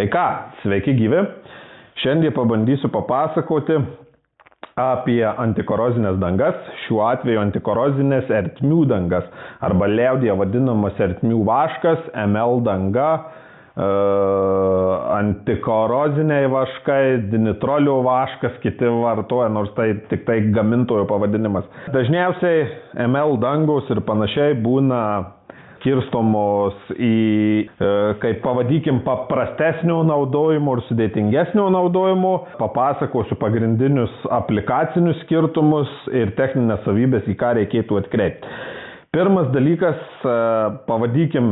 Tai ką, sveiki gyvi. Šiandien pabandysiu papasakoti apie antikorozinės dangas, šiuo atveju antikorozinės ertmių dangas, arba liaudyje vadinamas ertmių vaškas, ML danga, antikoroziniai vaškai, dinitrolių vaškas, kiti vartoja, nors tai tik tai gamintojo pavadinimas. Dažniausiai ML dangos ir panašiai būna skirstomos į, kaip pavadikim, paprastesnio naudojimo ir sudėtingesnio naudojimo. Papasakosiu pagrindinius aplikacinius skirtumus ir techninės savybės, į ką reikėtų atkreipti. Pirmas dalykas, pavadikim,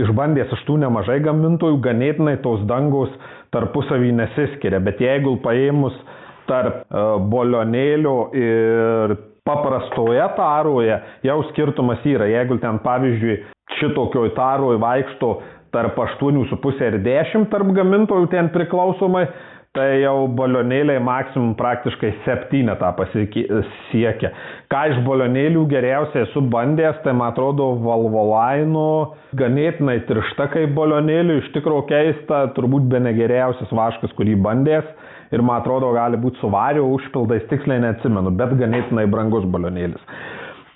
išbandęs iš tų nemažai gamintojų, ganėtinai tos dangos tarpusavį nesiskiria, bet jeigu paėmus tarp bolionėlio ir paprastoje taroje, jau skirtumas yra. Jeigu ten, pavyzdžiui, šitokioj taroje vaikšto tarp 8,5 ir 10 tarp gamintojų ten priklausomai, tai jau bolionėliai maksimum praktiškai 7 tą pasiekia. Ką iš bolionėlių geriausiai esu bandęs, tai man atrodo Valvolaino ganėtinai tiršta kaip bolionėlių, iš tikrųjų keista, turbūt bene geriausias vaškas, kurį bandęs. Ir man atrodo, gali būti su vario užpildais, tiksliai neatsimenu, bet ganėtinai brangus bolionėlis.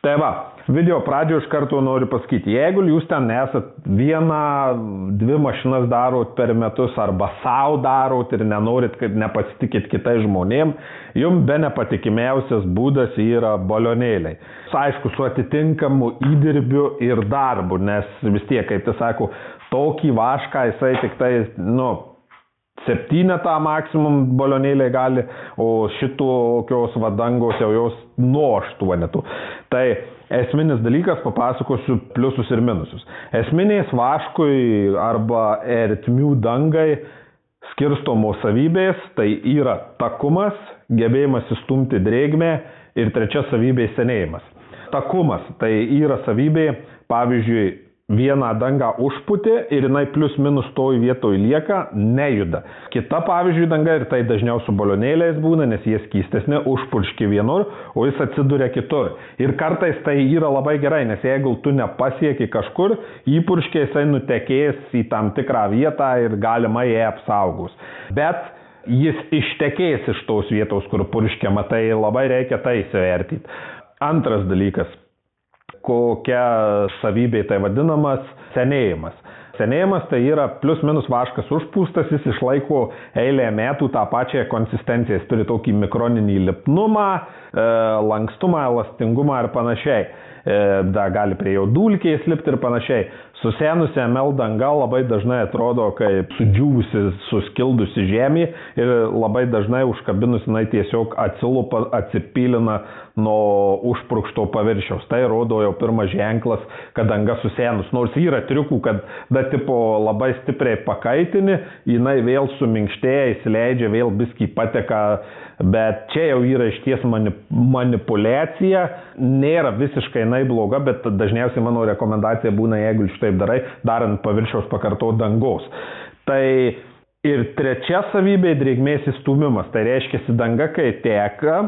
Tai va, video pradžioje iš karto noriu pasakyti, jeigu jūs ten esat 1-2 mašinas darot per metus arba savo darot ir nenorit, kad nepasitikit kitais žmonėm, jums be nepatikimiausias būdas yra bolionėliai. Aišku, su atitinkamu įdirbiu ir darbu, nes vis tiek, kaip tai sako, tokį vašką jisai tik tai, 7 maksimum bolionėliai gali, o šitokios vadangos jau jos nuo 8. Tai esminis dalykas, papasakosiu pliusus ir minusus. Esminės vaškui arba ertmių dangai skirstomos savybės, tai yra takumas, gebėjimas įstumti drėgmę ir trečia savybė senėjimas. Takumas tai yra savybė, pavyzdžiui, vieną dangą užputė ir jinai plius minus toj vietoj lieka, nejuda. Kita, pavyzdžiui, danga, ir tai dažniau su bolionėliais būna, nes jie skystesni, užpurški vienur, o jis atsiduria kitur. Ir kartais tai yra labai gerai, nes jeigu tu nepasieki kažkur, įpurškiai jisai nutekės į tam tikrą vietą ir galimai ją apsaugos. Bet jis ištekės iš tos vietos, kur purškiama, tai labai reikia tai įsivertyti. Antras dalykas. Kokia savybė tai vadinamas senėjimas. Senėjimas tai yra plius minus vaškas užpūstas, jis išlaiko eilę metų tą pačią konsistenciją, jis turi tokį mikroninį lipnumą, lankstumą, elastingumą ir panašiai. Da gali prie jo dulkiais lipti ir panašiai. Susenusi ML danga labai dažnai atrodo kaip sudžiūvusi, suskildusi žemė ir labai dažnai užkabinus jinai tiesiog atsilupa, atsipylina nuo užpurkšto paviršiaus. Tai rodo jau pirmas ženklas, kad danga susenus. Nors yra triukų, kad labai stipriai pakaitini, jinai vėl suminkštėja, įsileidžia, vėl biskį pateka. Bet čia jau yra išties manipulacija, nėra visiškai jinai bloga, bet dažniausiai mano rekomendacija būna, jeigu šitaip darai, darant paviršiaus pakartot dangos. Tai ir trečia savybė drėgmės įstūmimas, tai reiškia, danga kai teka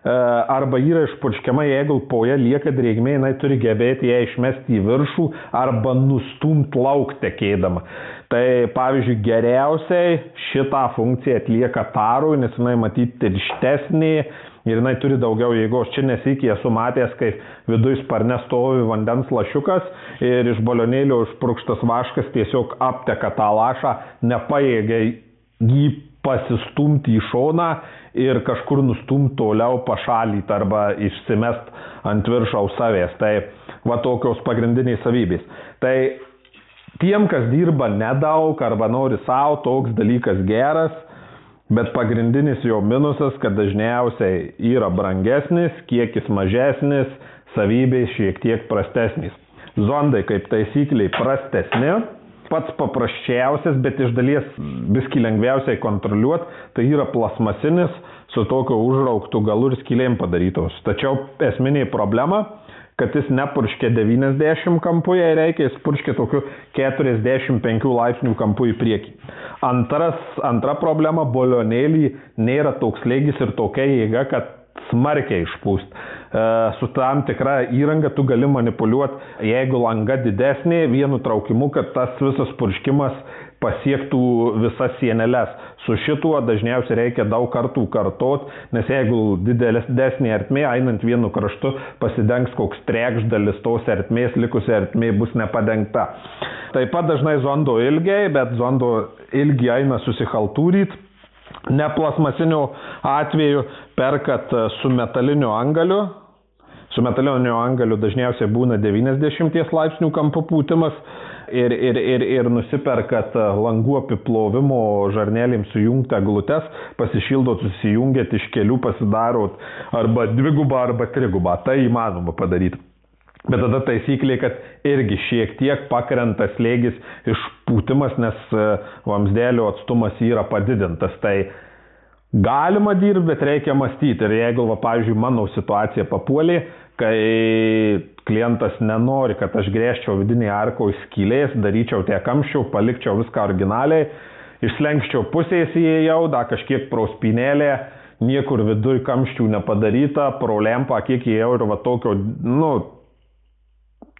arba yra išpurškiama, jeigu po ją lieka drėgmė, jinai turi gebėti ją išmesti į viršų arba nustumt lauk tekėdama. Tai pavyzdžiui, geriausiai šitą funkciją atlieka tarui, nes jinai matyti tirštesnė ir jinai turi daugiau jėgos. Čia nesikį esu matęs, kai viduj sparne stovi vandens lašiukas ir iš bolionėlio išpurkštas vaškas tiesiog apteka tą lašą, nepajėgia jį pasistumti į šoną ir kažkur nustumti toliau pašalyti arba išsimest ant viršaus savės. Tai va tokios pagrindiniai savybės. Tai tiem, kas dirba nedaug arba nori savo, toks dalykas geras, bet pagrindinis jo minusas, kad dažniausiai yra brangesnis, kiekis mažesnis, savybės šiek tiek prastesnis. Zondai kaip taisykliai prastesni, pats paprasčiausias, bet iš dalies biskį lengviausiai kontroliuoti, tai yra plasmasinis su tokio užrauktų galų ir skylėm padarytos. Tačiau esminė problema, kad jis nepurškia 90 kampų, jei reikia, jis purškia tokiu 45 laipsnių kampu į priekį. Antra problema, bolionėlį nėra toks slėgis ir tokia jėga, kad smarkiai išpūst. su tam tikra įranga tu gali manipuliuoti, jeigu langa didesnė, vienu traukimu, kad tas visas purškimas pasiektų visas sieneles. Su šituo dažniausiai reikia daug kartų kartot, nes jeigu didesnė ertmė, einant vienu kraštu, pasidengs koks trečdalis tos ertmės, likusi ertmė bus nepadengta. Taip pat dažnai zondo ilgiai, bet zondo ilgi eina susihaltūryt. Ne plasmasiniu atveju perkat su metaliniu angaliu. Su metaliniu angaliu dažniausiai būna 90 laipsnių kampo pūtimas ir nusiperkat langų apiplovimo žarnelėms sujungtą glutes, pasišildot, susijungiat iš kelių, pasidarot arba dvigubą arba trigubą. Tai įmanoma padaryti. Bet tada taisyklė, kad irgi šiek tiek pakrenta slėgis iš pūtimas, nes vamzdelio atstumas yra padidintas. Tai galima dirbti, bet reikia mąstyti. Ir jeigu, pavyzdžiui, mano situacija papuolė, kai klientas nenori, kad aš grėžčiau vidinį arko skylės, daryčiau tiek kamščiau, palikčiau viską originaliai, išslenkščiau pusės įėjau, da kažkiek pro spynelę, niekur viduj kamščių nepadaryta, pro lempą kiek įėjau ir tokio,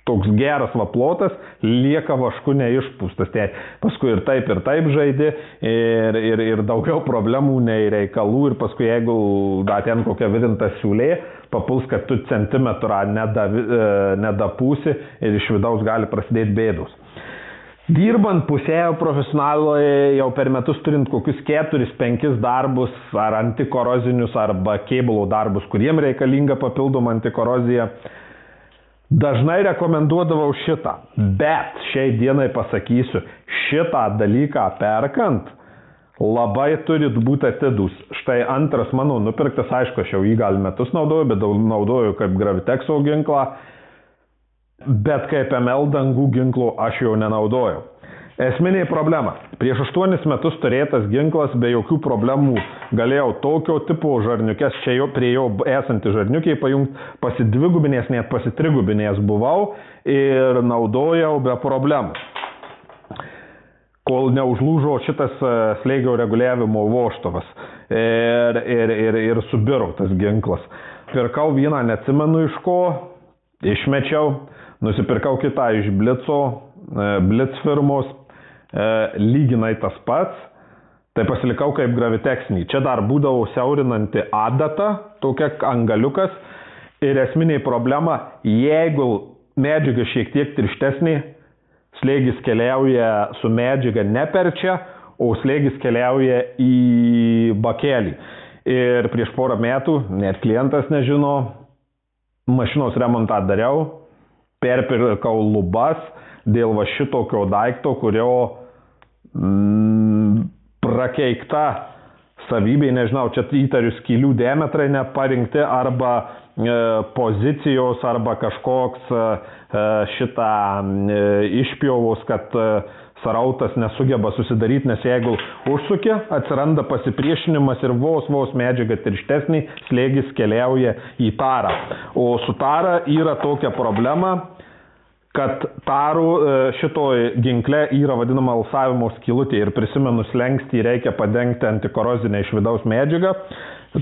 toks geras plotas, lieka vašku neišpūstas. Tai paskui ir taip žaidi ir daugiau problemų nei reikalų ir paskui jeigu ten kokia vidinta siūlė, papuls, kad tu centimetrą nedapūsi ir iš vidaus gali prasidėti bėdos. Dirbant pusėjo profesionalui jau per metus turint kokius 4-5 darbus ar antikorozinius arba kėbulo darbus, kuriem reikalinga papildoma antikorozija, dažnai rekomenduodavau šitą, bet šiai dienai pasakysiu, šitą dalyką perkant labai turit būti atidus. Štai antras mano nupirktas, aišku, aš jau jį gal metus naudoju, bet naudoju kaip Gravitexo ginklą, bet kaip ML dangų ginklo aš jau nenaudoju. Esminė problema. Prieš 8 metus turėtas ginklas be jokių problemų galėjau tokio tipo žarniukės, čia jau prie jo esantį žarniukiai pajungti, pasidvigubinės, net pasitrigubinės buvau ir naudojau be problemų. Kol neužlūžo šitas slėgio reguliavimo vožtuvas ir subiro tas ginklas. Pirkau vieną, neatsimenu iš ko, išmečiau, nusipirkau kitą iš Blitz firmos, lyginai tas pats, tai pasilikau kaip Gravitexinį. Čia dar būdavo siaurinanti adata, tokia angaliukas ir esminė problema, jeigu medžiaga šiek tiek tirštesnė, slėgis keliauja su medžiaga ne per čia, o slėgis keliauja į bakelį. Ir prieš porą metų, net klientas nežino, mašinos remontą dariau, perpirkau lubas dėl šitokio daikto, kurio prakeikta savybė, nežinau, čia įtariu skylių diametrai neparinkti arba pozicijos arba kažkoks šitą išpjovos, kad srautas nesugeba susidaryti, nes jeigu užsuki, atsiranda pasipriešinimas ir vos medžiaga tirštesnė, slėgis keliauja į tarą. O su tara yra tokia problema, kad tarų šitoj ginkle yra vadinama alsavimo skylutė ir prisimenu slenkstį reikia padengti antikorozinę iš vidaus medžiagą,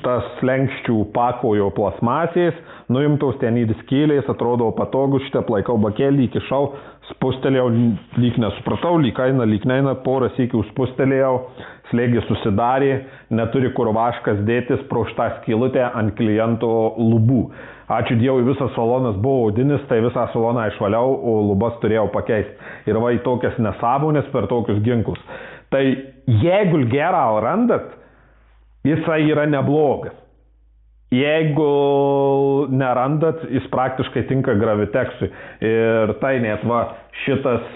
tas slenkščių pakojo plasmasės, nuimtos ten į skylės, atrodo patogus, šitą laikau bakelį, įkišau, spustelėjau, lyg nesupratau, lyg neina, porą sykių spustelėjau, slėgis susidarė, neturi kur vaškas dėtis pro šitą skylutę ant kliento lubų. Ačiū Dievui, visas salonas buvo odinis, tai visą saloną išvaliau, o lubas turėjau pakeisti. Ir va į tokias nesąmonės per tokius ginklus. Tai jeigu gerą randat, jisai yra neblogas. Jeigu nerandat, jis praktiškai tinka Gravitexui. Ir tai net va šitas,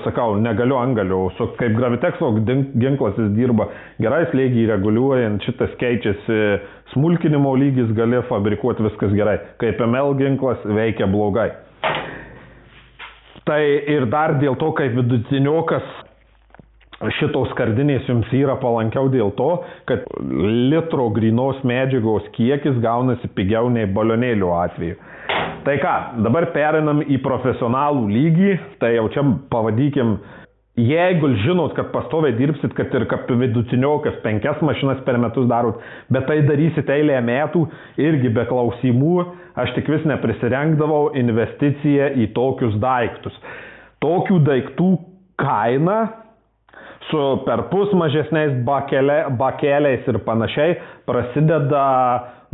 sakau, negaliu angaliu, kaip Gravitexo ginklas jis dirba gerai, slėgį reguliuojant, šitas keičiasi smulkinimo lygis, gali fabrikuoti viskas gerai. Kaip ML ginklas veikia blogai. Tai ir dar dėl to, kaip vidutiniokas šitos skardinės jums yra palankiau dėl to, kad litro grynos medžiagos kiekis gaunasi pigiau nei balionėlių atveju. Tai ką, dabar perinam į profesionalų lygį, tai jau čia pavadykim jeigu žinot, kad pastoviai dirbsit, kad ir kaip vidutiniokas 5 mašinas per metus darot, bet tai darysit eilę metų, irgi be klausimų, aš tik vis neprisirengdavau investiciją į tokius daiktus. Tokių daiktų kaina su perpus mažesniais bakeliais ir panašiai prasideda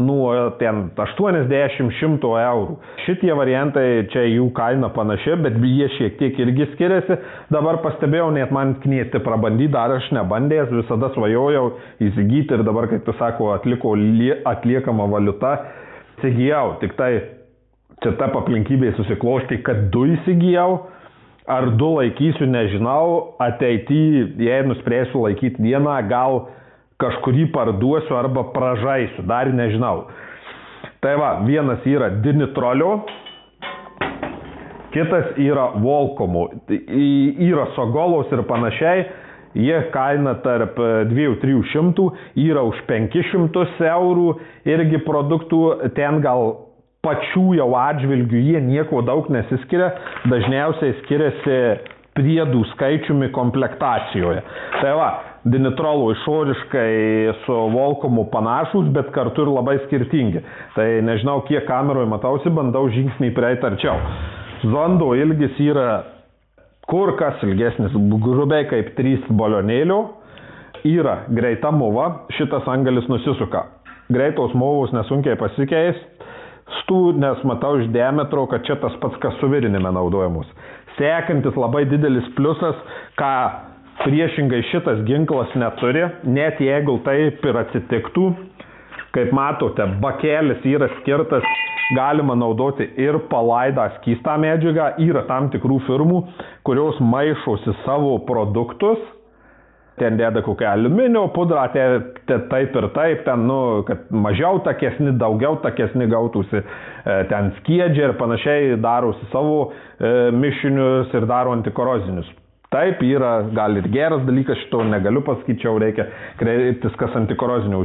nuo 80–100 eurų. Šitie variantai, čia jų kaina panaši, bet jie šiek tiek irgi skiriasi. Dabar pastebėjau, net man knieti prabandyti, dar aš nebandėjęs, visada svajojau įsigyti ir dabar, kaip tu sako, atliekama valiuta, įsigijau. Tik tai čia ta aplinkybė susiklosti, kad 2 įsigijau, ar 2 laikysiu, nežinau, ateityje, jei nuspręsiu laikyti vieną, gal kažkurį parduosiu arba pražaisiu, dar nežinau. Tai va, vienas yra Dinitrolio, kitas yra Volkomo, yra Sogolos ir panašiai, jie kaina tarp 200–300, yra už 500 eurų, irgi produktų ten gal pačių jau atžvilgių jie nieko daug nesiskiria, dažniausiai skiriasi priedų skaičiumi komplektacijoje. Tai va, Dinitrolo išoriškai su Volkomu panašus, bet kartu ir labai skirtingi. Tai nežinau, kiek kameroje matausi, bandau žingsnį prieiti arčiau. Zondo ilgis yra kur kas ilgesnis, grubiai kaip 3 balionėlių. Yra greita mova, šitas angalis nusisuka. Greitos movos nesunkiai pasikeistų, nes matau iš diametro, kad čia tas pats, kas suvirinime naudojamos. Sekantis labai didelis pliusas, ką priešingai šitas ginklas neturi, net jeigu taip ir atsitiktų, kaip matote, bakelis yra skirtas, galima naudoti ir palaidą skystą medžiagą, yra tam tikrų firmų, kurios maišosi savo produktus, ten deda kokią aliuminio pudrą, taip ir taip, ten, kad mažiau takesni, daugiau takesni gautųsi, ten skiedžia ir panašiai darosi savo mišinius ir daro antikorozinius. Taip, yra gal ir geras dalykas, šito negaliu pasakyti, reikia kreiptis, kas antikorozinių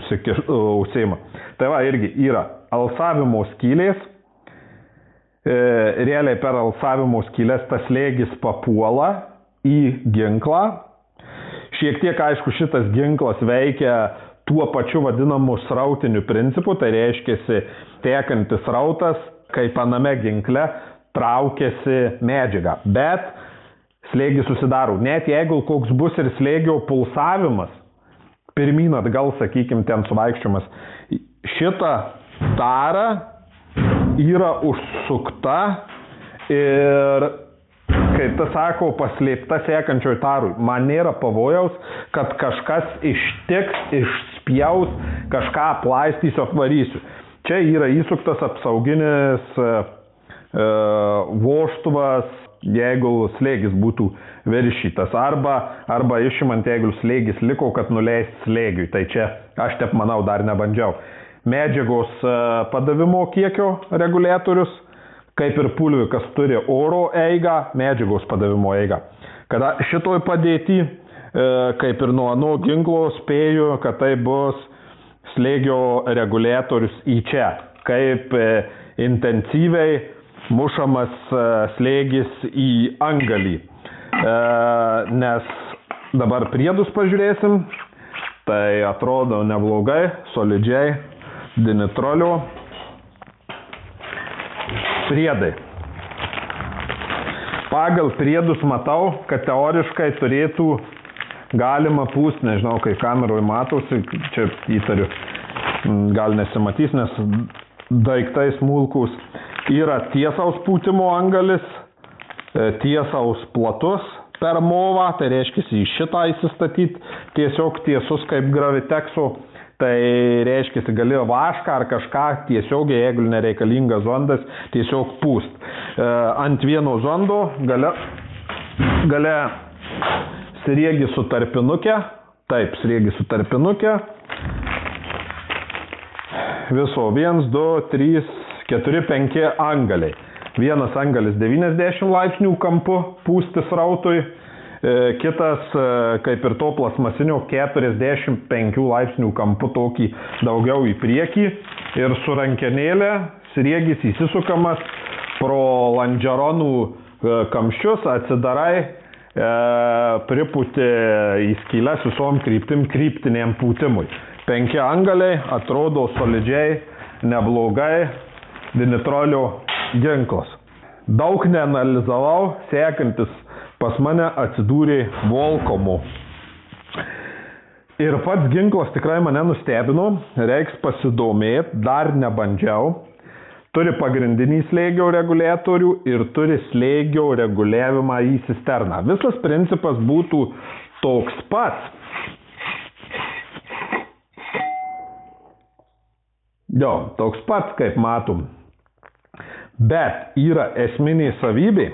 užsiima. Tai va, irgi yra alsavimo skylės, realiai per alsavimo skylės tas slėgis papuola į ginklą. Šiek tiek, aišku, šitas ginklas veikia tuo pačiu vadinamu srautiniu principu, tai reiškiasi tekantis srautas, kaip aname ginkle, traukiasi medžiaga. Bet slėgis susidaro. Net jeigu koks bus ir slėgio pulsavimas, pirmyn atgal, sakykim, ten suvaikščiojimas, šita tara yra užsukta ir, kaip tas sako, paslėpta sekančioj tarui. Man nėra pavojaus, kad kažkas ištiks, išspjaus, kažką aplaistysiu, apvarysiu. Čia yra įsuktas apsauginis vožtuvas, jeigu slėgis būtų viršytas, arba išimant, jeigu slėgis liko, kad nuleist slėgiui. Tai čia aš taip manau dar nebandžiau. Medžiagos padavimo kiekio reguliatorius, kaip ir pulvikas turi oro eigą, medžiagos padavimo eigą. Kada šitoj padėti, kaip ir nuo ginklo, spėju, kad tai bus slėgio reguliatorius į čia, kaip intensyviai mušamas slėgis į angalį. Nes dabar priedus pažiūrėsim, tai atrodo neblogai, solidžiai, Dinitrolio priedai. Pagal priedus matau, kad teoriškai turėtų galima pūsti, nežinau, kai kameroje matosi, čia įtariu, gal nesimatys, nes daiktai smulkus. Yra tiesaus pūtimo angalis, tiesaus platus per movą, tai reiškia į šitą įsistatyti, tiesiog tiesus kaip Gravitekso, tai reiškia gali vašką ar kažką tiesiogiai, jeigu nereikalingas zondas, tiesiog pūst. Ant vieno zondo gale sriegi su tarpinukė, taip, sriegi su tarpinukė, viso 1, 2, 3, 4, 5 angaliai. Vienas angalis 90 laipsnių kampu pūsti srautui, kitas, kaip ir to plasmasinio, 45 laipsnių kampu tokį daugiau į priekį ir su rankenėlė sriegis įsisukamas pro landžeronų kamščius, atsidarai pripūti į skylės visom kryptiniam pūtimui. 5 antgaliai, atrodo solidžiai, neblogai, dinitrolio ginklas. Daug neanalizavau, sekantis pas mane atsidūrė Volkomo. Ir pats ginklas tikrai mane nustebino, reiks pasidomėti, dar nebandžiau. Turi pagrindinį slėgio reguliatorių ir turi slėgio reguliavimą į cisterną. Visas principas būtų toks pats. Jo, toks pats, kaip matom. Bet yra esminė savybė,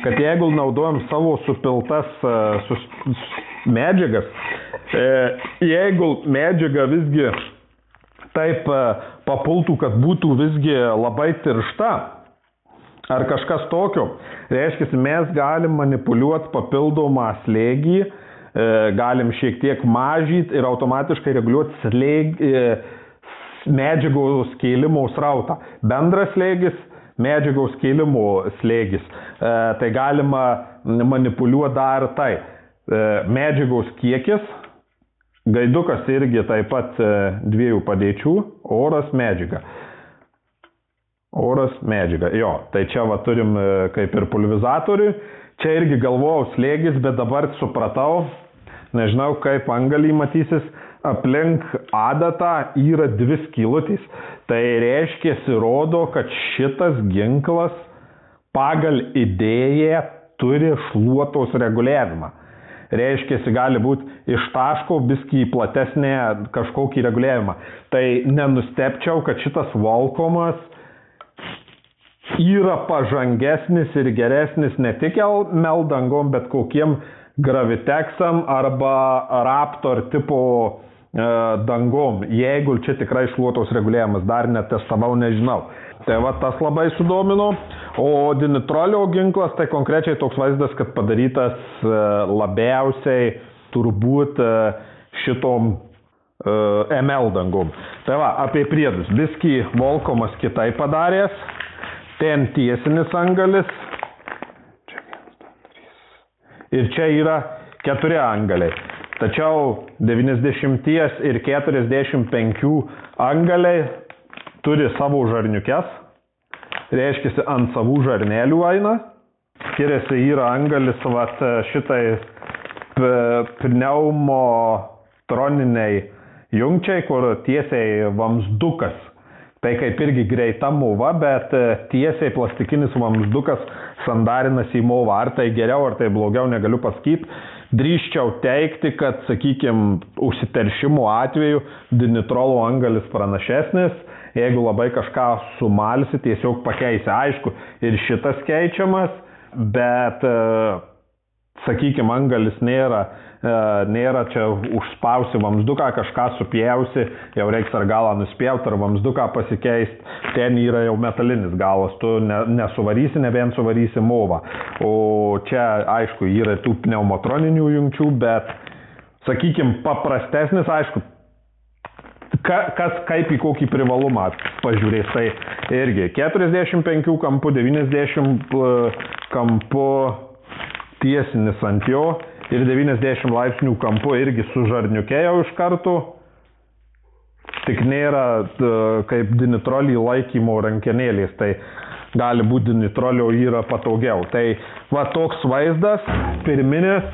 kad jeigu naudojam savo supiltas medžiagas, jeigu medžiaga visgi taip papultų, kad būtų visgi labai tiršta ar kažkas tokio, reiškia, mes galim manipuliuoti papildomą slėgį, galim šiek tiek mažyti ir automatiškai reguliuoti medžiagos kėlimo srautą. Bendras slėgis, medžiagos kėlimo slėgis. Tai galima manipuliuoti dar tai. Medžiagos kiekis, gaidukas irgi taip pat 2 padėčių, oras, medžiaga. Oras, medžiaga. Jo, tai čia va turim kaip ir pulverizatorių. Čia irgi galvojau slėgis, bet dabar supratau, nežinau kaip angalį matysis, aplink adatą yra 2 skylutės. Tai reiškia, rodo, kad šitas ginklas pagal idėją turi šluotos reguliavimą. Reiškia, gali būti iš taško biskį platesnė kažkokį reguliavimą. Tai nenustepčiau, kad šitas Volkomas yra pažangesnis ir geresnis ne tik meldangom, bet kokiem Gravitexam arba Raptor tipo dangom, jeigu čia tikrai šluotos reguliavimas, dar netestavau, nežinau. Tai va tas labai sudomino, o dinitrolio ginklas tai konkrečiai toks vaizdas, kad padarytas labiausiai turbūt šitom ML dangom. Tai va, apie priedus. Biskį Volkomas kitai padaręs, ten tiesinis angalis ir čia yra 4 angaliai. Tačiau 90 ir 45 angaliai turi savo žarniukes, reiškia ant savų žarnelių eina. Skiriasi yra angalis šitai pneumatroniniai jungčiai, kur tiesiai vamzdukas. Tai kaip irgi greita mova, bet tiesiai plastikinis vamzdukas sandarinasi į movą. Ar tai geriau, ar tai blogiau, negaliu pasakyti. Drįsčiau teikti, kad, sakykime, užsiteršimo atveju dinitrolo angalis pranašesnis. Jeigu labai kažką sumalsi, tiesiog pakeisi. Aišku, ir šitas keičiamas, bet, sakykime, angalis nėra čia užspausi vamzduką, kažką supjausi, jau reiks ar galą nuspjauti, ar vamzduką pasikeisti. Ten yra jau metalinis galas, tu nesuvarysi, ne vien suvarysi movą. O čia, aišku, yra tų pneumatroninių jungčių, bet, sakykime, paprastesnis, aišku, kas kaip į kokį privalumą pažiūrės, tai irgi 45 kampų, 90 kampų tiesinis ant jo ir 90 laipsnių kampu irgi su žarniuke jau iš karto. Tik nėra kaip dinitrolį laikymo rankenėlės, tai gali būti dinitrolio yra patogiau. Tai va toks vaizdas, pirminis.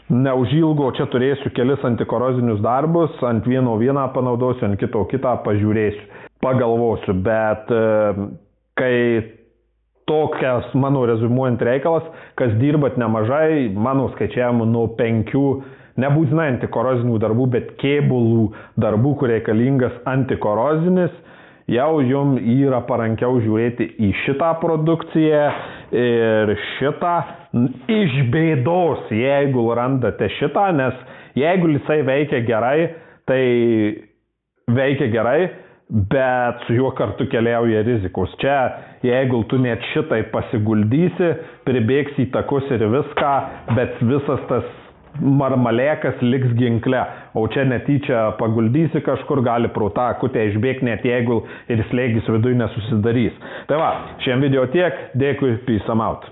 Neužilgo čia turėsiu kelis antikorozinius darbus, ant vieno vieną panaudosiu, ant kito kitą pažiūrėsiu, pagalvosiu, bet kai tokias mano rezumuojant reikalas, kas dirbat nemažai, mano skaičiavimu nuo 5, nebūtinai antikorozinių darbų, bet kėbulų darbų, kur reikalingas antikorozinis, jau jums yra parankiau žiūrėti į šitą produkciją ir šitą iš bėdos, jeigu randate šitą, nes jeigu jisai veikia gerai, tai veikia gerai, bet su juo kartu keliauja rizikos. Čia, jeigu tu net šitai pasiguldysi, pribėgsi į takus ir viską, bet visas tas marmalėkas liks ginkle, o čia netyčia paguldysi kažkur, gali pro tą akutę išbėgti, net jeigu ir slėgis viduje nesusidarys. Tai va, šiandien video tiek, dėkui, peace out.